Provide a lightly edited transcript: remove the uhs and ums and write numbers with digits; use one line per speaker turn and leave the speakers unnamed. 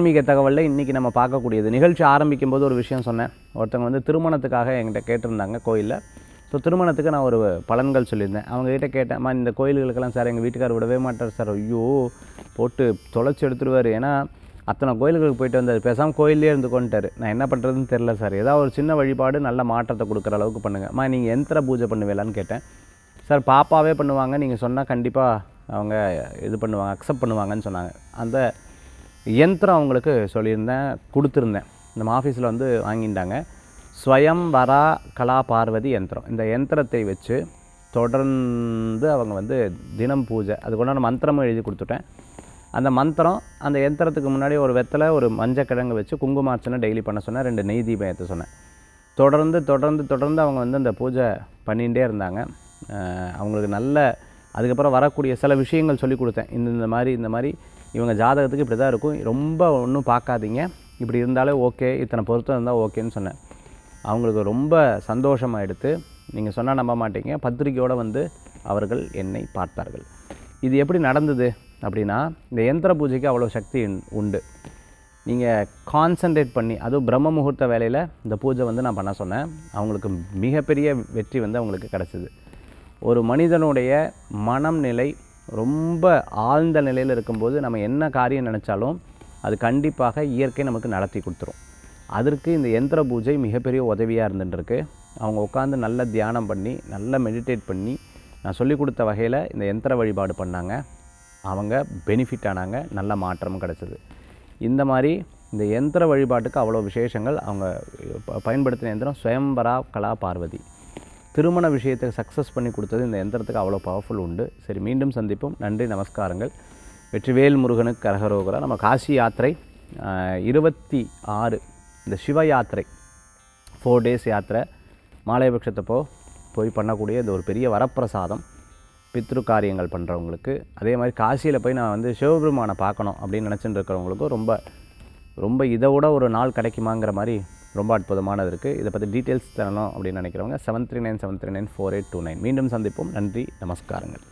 ஆன்மீக தகவலில் இன்றைக்கி நம்ம பார்க்கக்கூடியது, நிகழ்ச்சி ஆரம்பிக்கும் போது ஒரு விஷயம் சொன்னேன். ஒருத்தவங்க வந்து திருமணத்துக்காக என்கிட்ட கேட்டிருந்தாங்க கோயிலில். ஸோ திருமணத்துக்கு நான் ஒரு பலன்கள் சொல்லியிருந்தேன். அவங்ககிட்ட கேட்டேன், இந்த கோயில்களுக்கெல்லாம் சார் எங்கள் வீட்டுக்கார் விடவே மாட்டார் சார், ஐயோ போட்டு தொலைச்சி எடுத்துருவார், ஏன்னா அத்தனை கோயில்களுக்கு போயிட்டு வந்தார், பேசாமல் கோயிலே இருந்துக்கொண்டார், நான் என்ன பண்ணுறதுன்னு தெரில சார், ஏதாவது ஒரு சின்ன வழிபாடு நல்ல மாற்றத்தை கொடுக்குற அளவுக்கு பண்ணுங்கள். நீங்கள் எந்திர பூஜை பண்ணுவீங்களான்னு கேட்டேன். சார் பாப்பாவே பண்ணுவாங்க, நீங்கள் சொன்னால் கண்டிப்பாக அவங்க இது பண்ணுவாங்க, அக்செப்ட் பண்ணுவாங்கன்னு சொன்னாங்க. அந்த யந்திரம் அவங்களுக்கு சொல்லியிருந்தேன், கொடுத்துருந்தேன். நம்ம ஆஃபீஸில் வந்து வாங்கிட்டாங்க. ஸ்வயம் வரா கலா பார்வதி யந்திரம். இந்த யந்திரத்தை வச்சு தொடர்ந்து அவங்க வந்து தினம் பூஜை, அதுக்குண்டான மந்திரமும் எழுதி கொடுத்துட்டேன். அந்த மந்திரம் அந்த யந்திரத்துக்கு முன்னாடி ஒரு வெத்தலை ஒரு மஞ்சக்கிழங்கு வச்சு குங்குமார்ச்சனை டெய்லி பண்ண சொன்னேன். 2 நெய் தீபம் ஏற்ற சொன்னேன். தொடர்ந்து அவங்க வந்து அந்த பூஜை பண்ணிகிட்டே இருந்தாங்க. அவங்களுக்கு நல்ல அதுக்கப்புறம் வரக்கூடிய சில விஷயங்கள் சொல்லி கொடுத்தேன். இந்த மாதிரி இவங்க ஜாதகத்துக்கு இப்படி தான் இருக்கும், ரொம்ப ஒன்றும் பார்க்காதீங்க, இப்படி இருந்தாலே ஓகே, இத்தனை பொருத்தம் இருந்தால் ஓகேன்னு சொன்னேன். அவங்களுக்கு ரொம்ப சந்தோஷமாக எடுத்து, நீங்கள் சொன்னால் நம்ப மாட்டீங்க, பத்திரிக்கையோடு வந்து அவர்கள் என்னை பார்த்தார்கள். இது எப்படி நடந்தது அப்படின்னா, இந்த யந்திர பூஜைக்கு அவ்வளோ சக்தி உண்டு. நீங்கள் கான்சன்ட்ரேட் பண்ணி, அதுவும் பிரம்ம முகூர்த்த வேலையில் இந்த பூஜை வந்து நான் பண்ண சொன்னேன். அவங்களுக்கு மிகப்பெரிய வெற்றி வந்து அவங்களுக்கு கிடச்சிது. ஒரு மனிதனுடைய மனம் நிலை ரொம்ப ஆழ்ந்த நிலையில் இருக்கும்போது நம்ம என்ன காரியம் நினச்சாலும் அது கண்டிப்பாக இயற்கை நமக்கு நடத்தி கொடுத்துரும். அதற்கு இந்த யந்திர பூஜை மிகப்பெரிய உதவியாக இருந்துட்டுருக்கு. அவங்க உட்காந்து நல்ல தியானம் பண்ணி, நல்ல மெடிடேட் பண்ணி, நான் சொல்லிக் கொடுத்த வகையில் இந்த யந்திர வழிபாடு பண்ணாங்க. அவங்க பெனிஃபிட் ஆனாங்க, நல்ல மாற்றமும் கிடச்சிது. இந்த மாதிரி இந்த யந்திர வழிபாட்டுக்கு அவ்வளோ விசேஷங்கள். அவங்க பயன்படுத்தின யந்திரம் ஸ்வயம்பரா கலா பார்வதி. திருமண விஷயத்தை சக்ஸஸ் பண்ணி கொடுத்தது இந்த யந்திரத்துக்கு அவ்வளோ பவர்ஃபுல் உண்டு. சரி, மீண்டும் சந்திப்போம். நன்றி, நமஸ்காரங்கள். வெற்றிவேல் முருகனுக்கு கரகரோகரா. நம்ம காசி யாத்திரை 26 இந்த சிவ யாத்திரை 4 days யாத்திரை மாலையபட்சத்தப்போ போய் பண்ணக்கூடிய இது ஒரு பெரிய வரப்பிரசாதம் பித்ரு காரியங்கள் பண்ணுறவங்களுக்கு. அதே மாதிரி காசியில் போய் நான் வந்து சிவபெருமானை பார்க்கணும் அப்படின்னு நினச்சிட்டு இருக்கிறவங்களுக்கும் ரொம்ப இதை விட ஒரு நாள் கிடைக்குமாங்கிற மாதிரி ரொம்ப அற்புதமானது இருக்குது. இதை பற்றி டீட்டெயில்ஸ் தரணும் அப்படின்னு நினைக்கிறவங்க 7397394829. மீண்டும் சந்திப்போம். நன்றி, நமஸ்காரங்கள்.